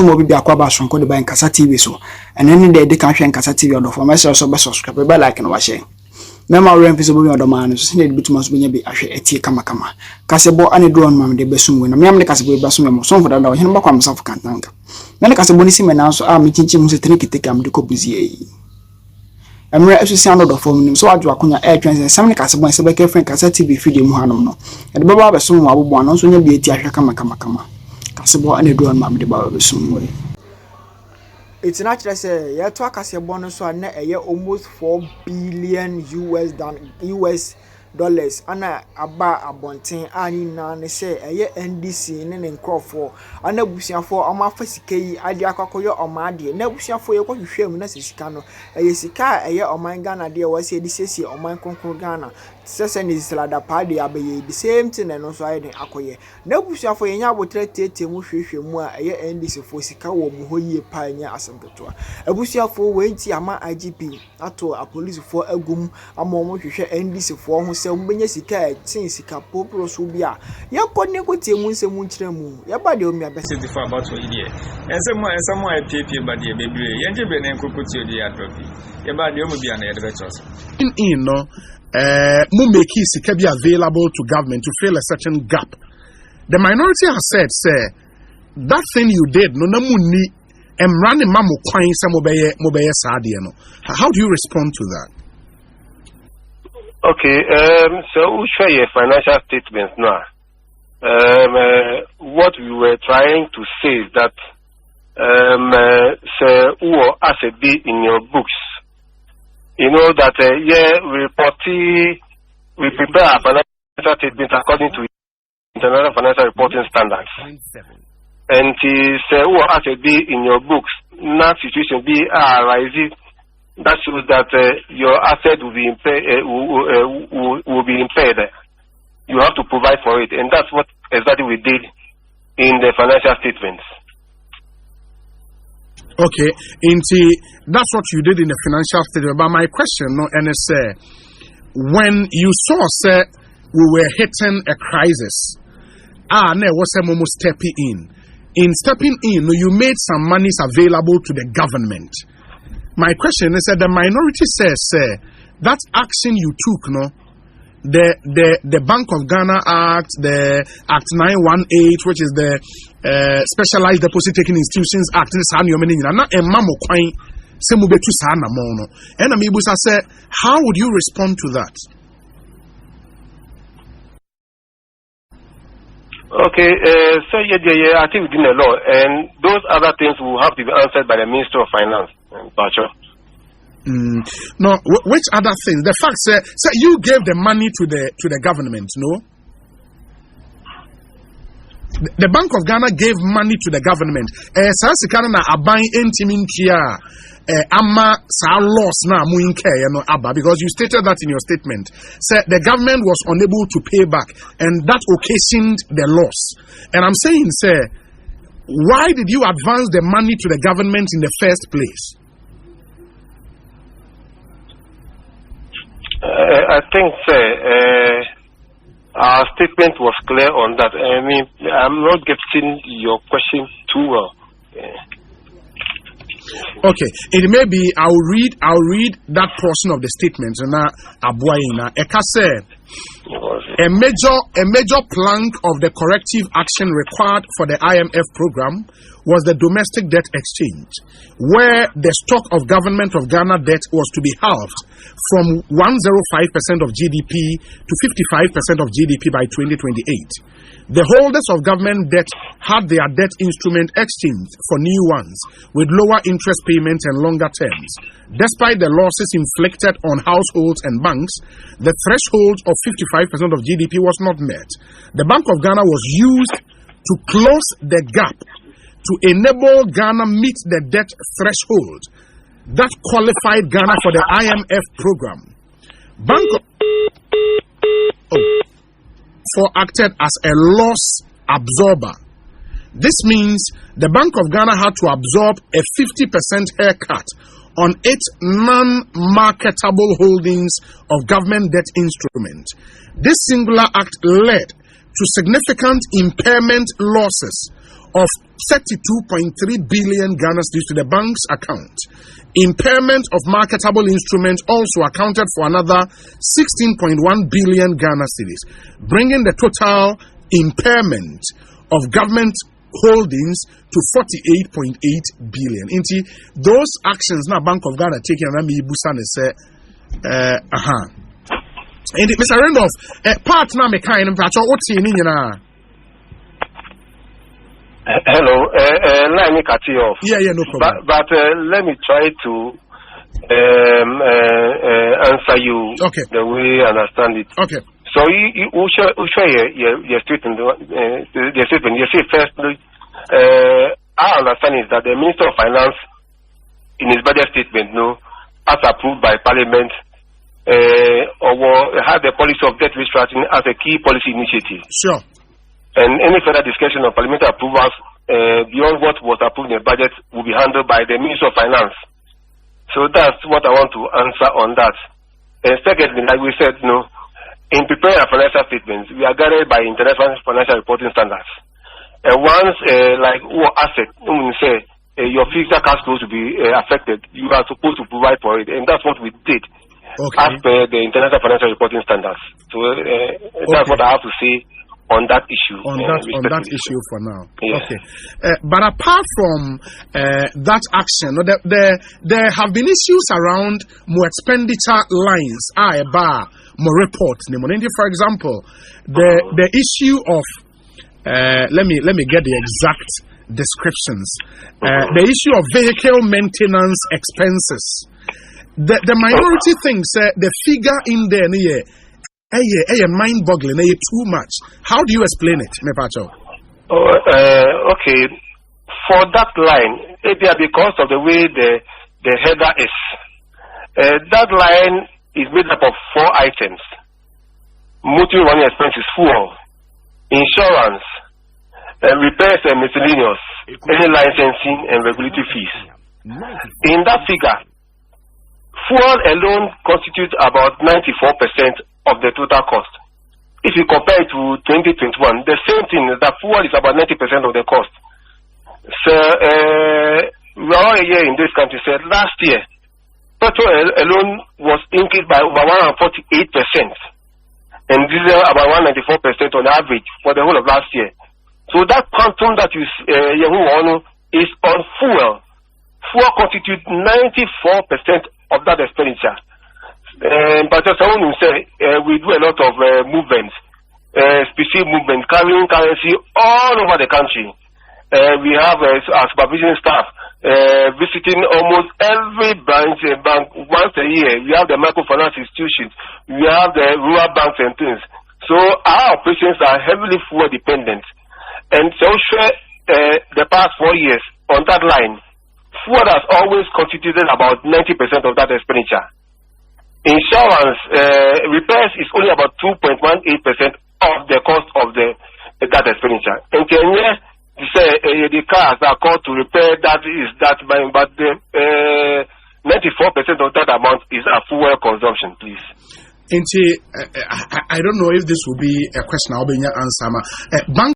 mo bi akwaba sonko de ban kasa TV so enen de de kan hwe kasa TV odo for message so be subscribe be like no wa share mema we mfiso bo odo man so se bituma so benya bi ahwe etie kama kasebo ane do on mam de besum na me kasebo be besum mo so for da wo hen ba kwa msafo kantanka me kasebo ni sime na so a me chinchi mu se trikiteke am de ko buzie yi emre asisi ando do form nim so adwo akonya e twen se me kasebo se be ke friend kasa TV video mu hanom no e de baba besum mo abobo no so nya bi etie ahwe kama kasebo ane do on mam de ba besum we. It's naturally say yeah to akasebo no so na eye almost 4 billion US dollars ana aba abonten ani na ne say eye NDC ne nkrofo ana busiafo omafa sika yi ade akwakoyo omade na busiafo ye kwahwehwe mu na sika no eye sika eye oman Ghana de wase edi sesi oman konkro Ghana sese ni salada padi abaye the same thing no so aye akoye na busiafo ye nya abotre tete mu hwehwe mu a eye NDC fo sika wo mu hoyie pa nya asempeto abusiafo we nti ama IGP ato a police fo agum ama mo hwehwe NDC fo ho se mbenya sika tin sika popro so bia ye kone ko tie mu nsem nkire mu ye ba de omi abese for about 1 year ensem I PP ba de bebre ye nje be na nkokoti de adopi ye ba de omo bia na ye de betos in no mu make sika be available to government to fill a certain gap. The minority has said say that thing you did no na munni running mamu kwan se mobeye saade no. How do you respond to that? Okay, so we share your financial statements now. What we were trying to say is that as a be in your books, you know that we prepare our financial statements according to international financial reporting standards. And as a be in your books, not situation be rising. That shows that your asset will be impaired. Will be impaired. You have to provide for it, and that's what exactly we did in the financial statements. Okay, that's what you did in the financial statement. But my question, no, and it's when you saw, sir, we were hitting a crisis. Ne was almost stepping in. In stepping in, you made some monies available to the government. My question is that the minority says, that action you took, no, the Bank of Ghana Act, the Act 918, which is the Specialized Deposit Taking Institutions Act, how would you respond to that? Okay, so I think within the law, and those other things will have to be answered by the Minister of Finance. No, which other things? The fact that you gave the money to the government, no? The Bank of Ghana gave money to the government. Ama sa loss na muinke because you stated that in your statement. Said the government was unable to pay back, and that occasioned the loss. And I'm saying, sir, why did you advance the money to the government in the first place? I think, sir, our statement was clear on that. I mean, I'm not getting your question too well. Okay, it may be I'll read that portion of the statement. Eka said a major plank of the corrective action required for the IMF program was the domestic debt exchange, where the stock of government of Ghana debt was to be halved from 105% of GDP to 55% of GDP by 2028. The holders of government debt had their debt instrument exchanged for new ones with lower interest payments and longer terms. Despite the losses inflicted on households and banks, the threshold of 55% of GDP was not met. The Bank of Ghana was used to close the gap to enable Ghana meet the debt threshold that qualified Ghana for the IMF program. Acted as a loss absorber. This means the Bank of Ghana had to absorb a 50% haircut on its non-marketable holdings of government debt instruments. This singular act led to significant impairment losses of 32.3 billion Ghana cedis to the bank's account. Impairment of marketable instruments also accounted for another 16.1 billion Ghana cedis, bringing the total impairment of government holdings to 48.8 billion. Inti those actions na Bank of Ghana taking na me busa ne say and Mr. Randolph part na me kind of pacho oti ni nyina. Hello, let me cut you off. Yeah, no problem. But let me try to answer you the way I understand it. Okay. So you share your statement. The statement. You say first, our understanding is that the Minister of Finance, in his budget statement, as approved by Parliament, or had the policy of debt restructuring as a key policy initiative. Sure. And any further discussion of parliamentary approvals beyond what was approved in the budget will be handled by the Minister of Finance. So that's what I want to answer on that. And secondly, like we said, in preparing our financial statements, we are guided by international financial reporting standards. And once, like asset, say your future cash flows to be affected, you are supposed to provide for it, and that's what we did as per the international financial reporting standards. So that's what I have to say on that issue. On that issue for now. Yes. Okay. But apart from that action, there have been issues around more expenditure lines. More reports. For example, the issue of let me get the exact descriptions. The issue of vehicle maintenance expenses. The minority thinks the figure in there mind-boggling, too much. How do you explain it, Mepacho? Okay. For that line, because of the way the header is, that line is made up of 4 items: motor running expenses, fuel, insurance, repairs and miscellaneous, any licensing and regulatory fees. In that figure, fuel alone constitutes about 94% of the total cost. If you compare it to 2021, the same thing is that fuel is about 90% of the cost. So, we are all here in this country said last year, petrol alone was increased by over 148%, and diesel about 194% on average for the whole of last year. So that quantum that is on fuel. Fuel constitutes 94% of that expenditure. But as someone say, we do a lot of movements, specific movement, carrying currency all over the country. We have our supervision staff visiting almost every bank once a year. We have the microfinance institutions. We have the rural banks and things. So our operations are heavily fuel dependent. And so the past 4 years on that line, fuel has always constituted about 90% of that expenditure. Insurance repairs is only about 2.18% of the cost of that expenditure. And can you say the cars are called to repair but the 94% of that amount is a fuel consumption, please. I don't know if this will be a question I'll be answer. Bank